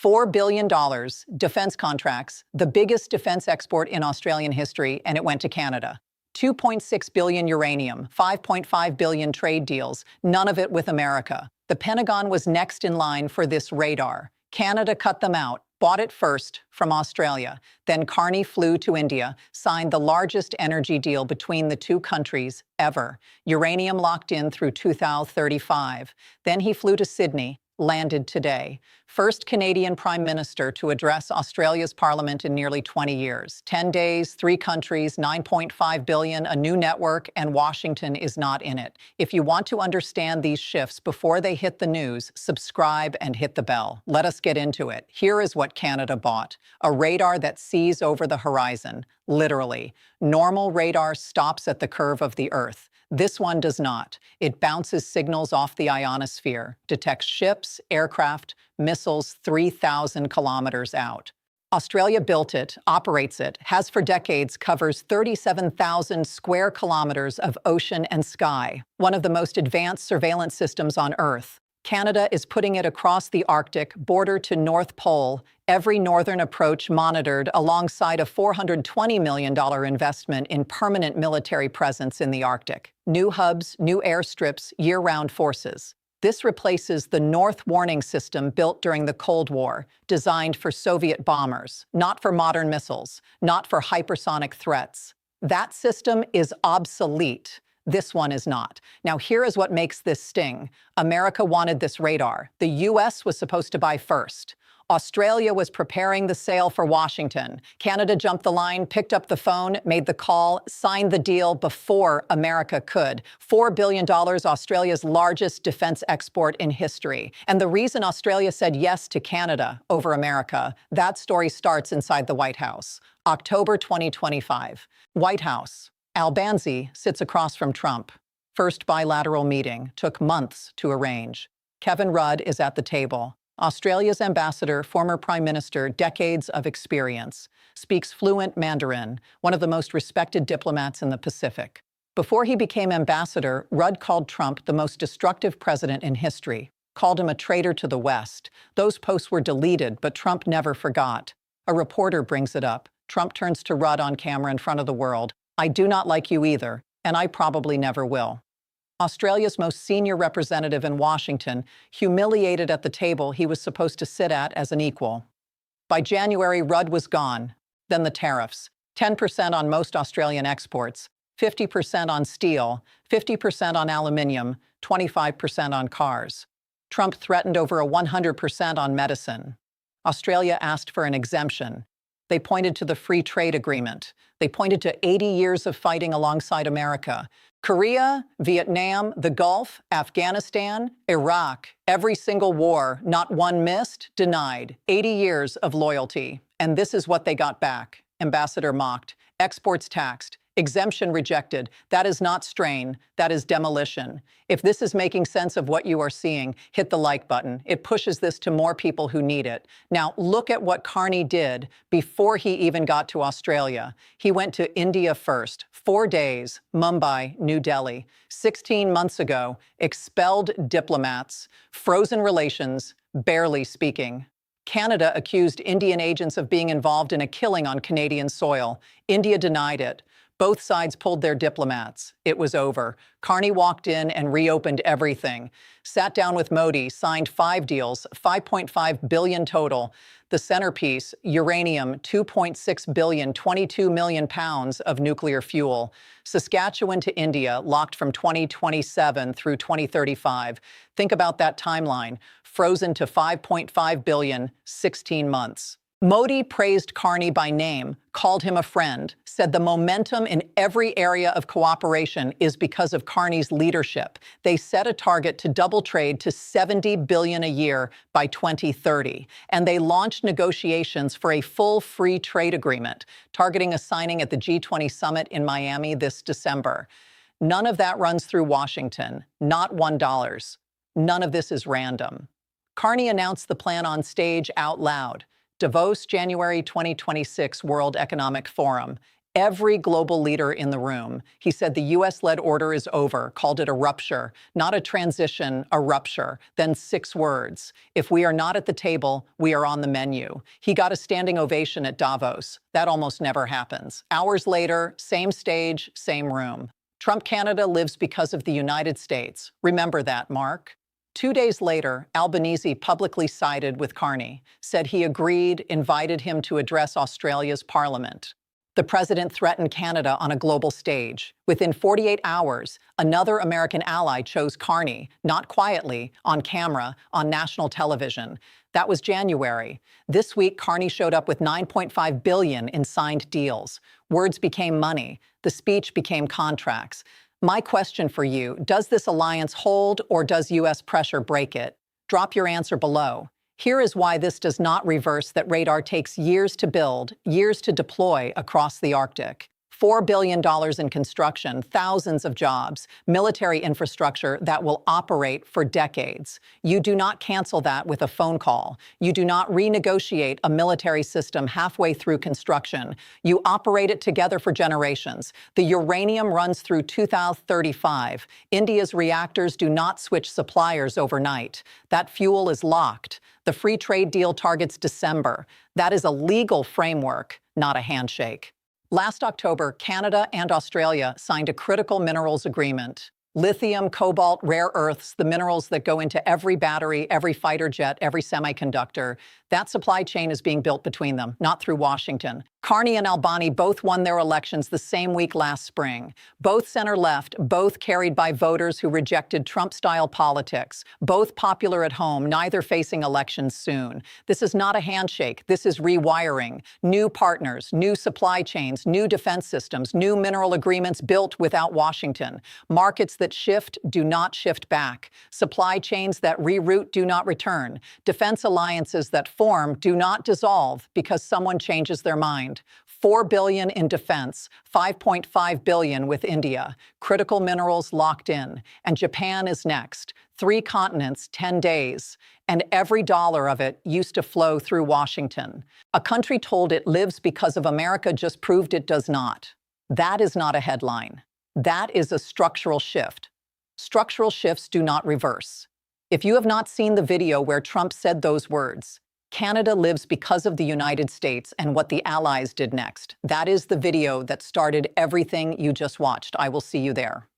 $4 billion, defense contracts, the biggest defense export in Australian history, and it went to Canada. 2.6 billion uranium, 5.5 billion trade deals, none of it with America. The Pentagon was next in line for this radar. Canada cut them out, bought it first from Australia. Then Carney flew to India, signed the largest energy deal between the two countries ever. Uranium locked in through 2035. Then he flew to Sydney, landed today. First Canadian Prime Minister to address Australia's Parliament in nearly 20 years. 10 days, 3 countries, 9.5 billion, a new network, and Washington is not in it. If you want to understand these shifts before they hit the news, subscribe and hit the bell. Let us get into it. Here is what Canada bought. A radar that sees over the horizon, literally. Normal radar stops at the curve of the Earth. This one does not. It bounces signals off the ionosphere, detects ships, aircraft, missiles 3,000 kilometers out. Australia built it, operates it, has for decades, covers 37,000 square kilometers of ocean and sky, one of the most advanced surveillance systems on Earth. Canada is putting it across the Arctic, border to North Pole, every northern approach monitored alongside a $420 million investment in permanent military presence in the Arctic. New hubs, new airstrips, year-round forces. This replaces the North Warning System built during the Cold War, designed for Soviet bombers, not for modern missiles, not for hypersonic threats. That system is obsolete. This one is not. Now, here is what makes this sting. America wanted this radar. The U.S. was supposed to buy first. Australia was preparing the sale for Washington. Canada jumped the line, picked up the phone, made the call, signed the deal before America could. $4 billion, Australia's largest defense export in history. And the reason Australia said yes to Canada over America, that story starts inside the White House. October 2025. White House. Albanese sits across from Trump. First bilateral meeting took months to arrange. Kevin Rudd is at the table. Australia's ambassador, former prime minister, decades of experience, speaks fluent Mandarin, one of the most respected diplomats in the Pacific. Before he became ambassador, Rudd called Trump the most destructive president in history, called him a traitor to the West. Those posts were deleted, but Trump never forgot. A reporter brings it up. Trump turns to Rudd on camera in front of the world. I do not like you either, and I probably never will. Australia's most senior representative in Washington, humiliated at the table he was supposed to sit at as an equal. By January, Rudd was gone. Then the tariffs. 10% on most Australian exports, 50% on steel, 50% on aluminium, 25% on cars. Trump threatened over a 100% on medicine. Australia asked for an exemption. They pointed to the free trade agreement. They pointed to 80 years of fighting alongside America. Korea, Vietnam, the Gulf, Afghanistan, Iraq, every single war, not one missed, denied. 80 years of loyalty. And this is what they got back. Ambassador mocked. Exports taxed. Exemption rejected. That is not strain. That is demolition. If this is making sense of what you are seeing, hit the like button. It pushes this to more people who need it. Now, look at what Carney did before he even got to Australia. He went to India first. 4 days, Mumbai, New Delhi. 16 months ago, expelled diplomats, frozen relations, barely speaking. Canada accused Indian agents of being involved in a killing on Canadian soil. India denied it. Both sides pulled their diplomats. It was over. Carney walked in and reopened everything. Sat down with Modi, signed 5 deals, 5.5 billion total. The centerpiece, uranium, 2.6 billion, 22 million pounds of nuclear fuel. Saskatchewan to India, locked from 2027 through 2035. Think about that timeline. Frozen to 5.5 billion, 16 months. Modi praised Carney by name, called him a friend, said the momentum in every area of cooperation is because of Carney's leadership. They set a target to double trade to $70 billion a year by 2030, and they launched negotiations for a full free trade agreement, targeting a signing at the G20 summit in Miami this December. None of that runs through Washington, not $1. None of this is random. Carney announced the plan on stage out loud. Davos, January 2026 World Economic Forum. Every global leader in the room. He said the US-led order is over, called it a rupture, not a transition, a rupture. Then 6 words. If we are not at the table, we are on the menu. He got a standing ovation at Davos. That almost never happens. Hours later, same stage, same room. Trump Canada lives because of the United States. Remember that, Mark. 2 days later, Albanese publicly sided with Carney, said he agreed, invited him to address Australia's parliament. The president threatened Canada on a global stage. Within 48 hours, another American ally chose Carney, not quietly, on camera, on national television. That was January. This week, Carney showed up with $9.5 billion in signed deals. Words became money. The speech became contracts. My question for you, does this alliance hold or does U.S. pressure break it? Drop your answer below. Here is why this does not reverse that radar takes years to build, years to deploy across the Arctic. $4 billion in construction, thousands of jobs, military infrastructure that will operate for decades. You do not cancel that with a phone call. You do not renegotiate a military system halfway through construction. You operate it together for generations. The uranium runs through 2035. India's reactors do not switch suppliers overnight. That fuel is locked. The free trade deal targets December. That is a legal framework, not a handshake. Last October, Canada and Australia signed a critical minerals agreement. Lithium, cobalt, rare earths, the minerals that go into every battery, every fighter jet, every semiconductor. That supply chain is being built between them, not through Washington. Carney and Albani both won their elections the same week last spring. Both center-left, both carried by voters who rejected Trump-style politics. Both popular at home, neither facing elections soon. This is not a handshake. This is rewiring. New partners, new supply chains, new defense systems, new mineral agreements built without Washington. Markets that shift do not shift back. Supply chains that reroute do not return. Defense alliances that form do not dissolve because someone changes their mind. $4 billion in defense, $5.5 billion with India. Critical minerals locked in. And Japan is next. 3 continents, 10 days. And every dollar of it used to flow through Washington. A country told it lives because of America just proved it does not. That is not a headline. That is a structural shift. Structural shifts do not reverse. If you have not seen the video where Trump said those words, Canada lives because of the United States and what the allies did next. That is the video that started everything you just watched. I will see you there.